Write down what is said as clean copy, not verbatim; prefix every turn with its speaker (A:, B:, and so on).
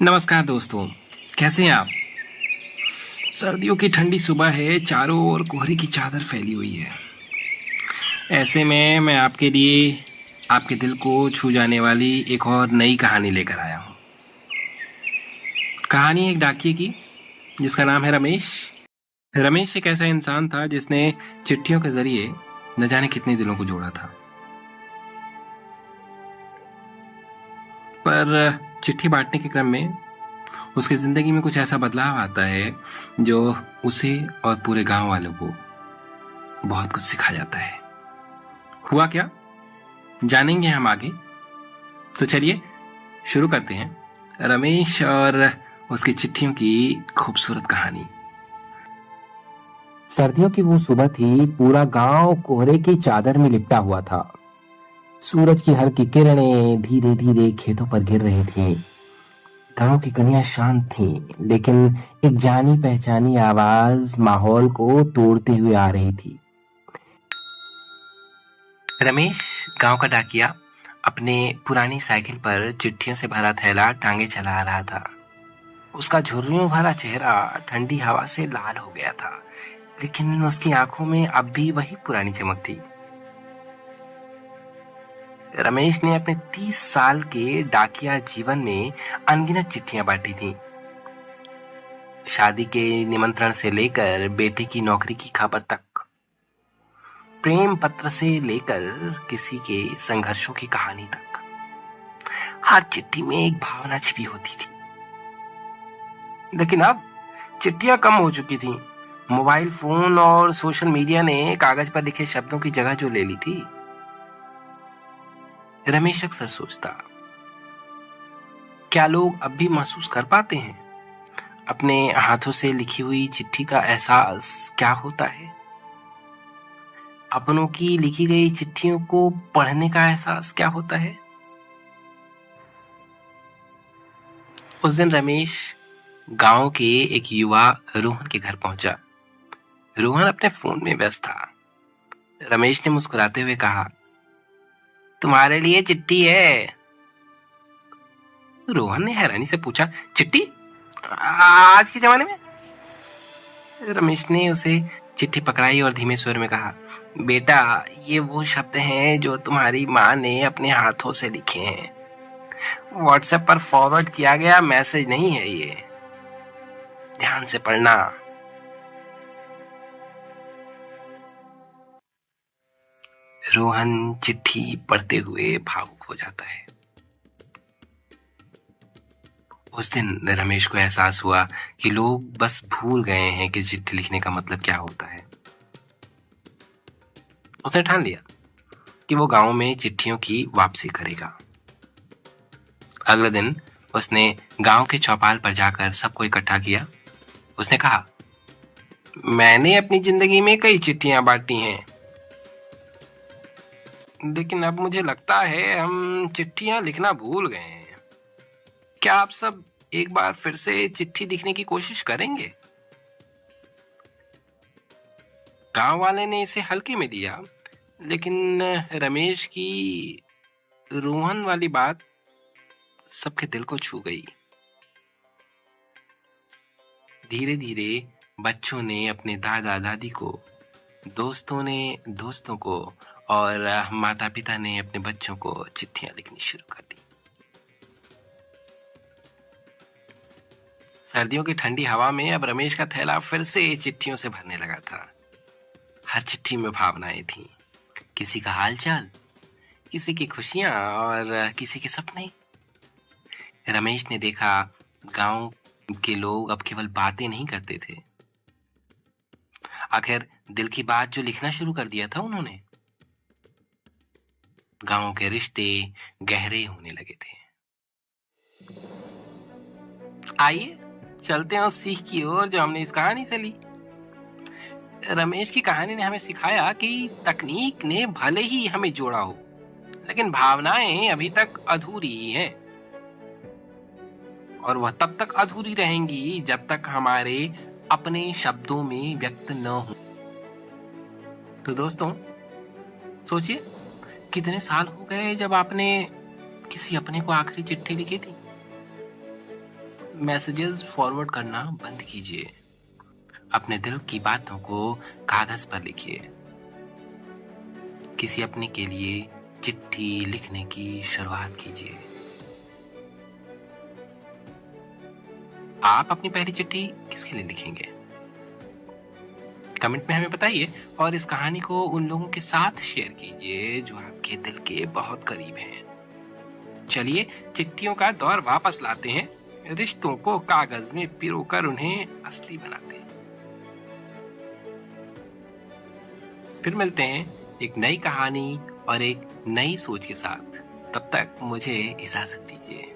A: नमस्कार दोस्तों, कैसे हैं आप। सर्दियों की ठंडी सुबह है, चारों ओर कोहरे की चादर फैली हुई है। ऐसे में मैं आपके लिए आपके दिल को छू जाने वाली एक और नई कहानी लेकर आया हूँ। कहानी एक डाकिये की जिसका नाम है रमेश। रमेश एक ऐसा इंसान था जिसने चिट्ठियों के जरिए न जाने कितने दिलों को जोड़ा था। पर चिट्ठी बांटने के क्रम में उसकी जिंदगी में कुछ ऐसा बदलाव आता है जो उसे और पूरे गांव वालों को बहुत कुछ सिखा जाता है। हुआ क्या, जानेंगे हम आगे। तो चलिए शुरू करते हैं रमेश और उसकी चिट्ठियों की खूबसूरत कहानी।
B: सर्दियों की वो सुबह थी। पूरा गांव कोहरे की चादर में लिपटा हुआ था। सूरज की हल्की किरणें धीरे धीरे खेतों पर गिर रही थीं। गांव की गलियां शांत थीं, लेकिन एक जानी पहचानी आवाज माहौल को तोड़ते हुए आ रही थी।
A: रमेश, गांव का डाकिया, अपने पुरानी साइकिल पर चिट्ठियों से भरा थैला टांगे चला आ रहा था। उसका झुर्रियों भरा चेहरा ठंडी हवा से लाल हो गया था, लेकिन उसकी आंखों में अब भी वही पुरानी चमक थी। रमेश ने अपने 30 साल के डाकिया जीवन में अनगिनत चिट्ठियां बांटी थीं। शादी के निमंत्रण से लेकर बेटे की नौकरी की खबर तक, प्रेम पत्र से लेकर किसी के संघर्षों की कहानी तक, हर चिट्ठी में एक भावना छिपी होती थी। लेकिन अब चिट्ठियां कम हो चुकी थीं। मोबाइल फोन और सोशल मीडिया ने कागज पर लिखे शब्दों की जगह जो ले ली थी। रमेश अक्सर सोचता, क्या लोग अब भी महसूस कर पाते हैं अपने हाथों से लिखी हुई चिट्ठी का एहसास क्या होता है। अपनों की लिखी गई चिट्ठियों को पढ़ने का एहसास क्या होता है। उस दिन रमेश गांव के एक युवा रोहन के घर पहुंचा। रोहन अपने फोन में व्यस्त था। रमेश ने मुस्कुराते हुए कहा, तुम्हारे लिए चिट्ठी है। रोहन ने हैरानी से पूछा, चिट्ठी आज के जमाने में। रमेश ने उसे चिट्ठी पकड़ाई और धीमे स्वर में कहा, बेटा, ये वो शब्द हैं जो तुम्हारी माँ ने अपने हाथों से लिखे हैं। व्हाट्सएप पर फॉरवर्ड किया गया मैसेज नहीं है ये। ध्यान से पढ़ना। रोहन चिट्ठी पढ़ते हुए भावुक हो जाता है। उस दिन रमेश को एहसास हुआ कि लोग बस भूल गए हैं कि चिट्ठी लिखने का मतलब क्या होता है। उसने ठान लिया कि वो गांव में चिट्ठियों की वापसी करेगा। अगले दिन उसने गांव के चौपाल पर जाकर सबको इकट्ठा किया। उसने कहा, मैंने अपनी जिंदगी में कई चिट्ठियां बांटी हैं, लेकिन अब मुझे लगता है हम चिट्ठियां लिखना भूल गए हैं। क्या आप सब एक बार फिर से चिट्ठी लिखने की कोशिश करेंगे। गांव वाले ने इसे हल्के में लिया, लेकिन रमेश की रोहन वाली बात सबके दिल को छू गई। धीरे धीरे बच्चों ने अपने दादा दादी को, दोस्तों ने दोस्तों को और माता पिता ने अपने बच्चों को चिट्ठियां लिखनी शुरू कर दी। सर्दियों की ठंडी हवा में अब रमेश का थैला फिर से चिट्ठियों से भरने लगा था। हर चिट्ठी में भावनाएं थीं, किसी का हालचाल, किसी की खुशियां और किसी के सपने। रमेश ने देखा, गांव के लोग अब केवल बातें नहीं करते थे, आखिर दिल की बात जो लिखना शुरू कर दिया था उन्होंने। गांव के रिश्ते गहरे होने लगे थे। आइए चलते हैं उस सीख की ओर जो हमने इस कहानी से ली। रमेश की कहानी ने हमें सिखाया कि तकनीक ने भले ही हमें जोड़ा हो, लेकिन भावनाएं अभी तक अधूरी ही हैं, और वह तब तक अधूरी रहेंगी जब तक हमारे अपने शब्दों में व्यक्त न हो। तो दोस्तों, सोचिए, कितने साल हो गए जब आपने किसी अपने को आखिरी चिट्ठी लिखी थी। मैसेजेस फॉरवर्ड करना बंद कीजिए। अपने दिल की बातों को कागज पर लिखिए। किसी अपने के लिए चिट्ठी लिखने की शुरुआत कीजिए। आप अपनी पहली चिट्ठी किसके लिए लिखेंगे? कमेंट में हमें बताइए और इस कहानी को उन लोगों के साथ शेयर कीजिए जो आपके दिल के बहुत करीब हैं। चलिए चिट्ठियों का दौर वापस लाते हैं, रिश्तों को कागज में पिरोकर उन्हें असली बनाते हैं। फिर मिलते हैं एक नई कहानी और एक नई सोच के साथ। तब तक मुझे इजाजत दीजिए।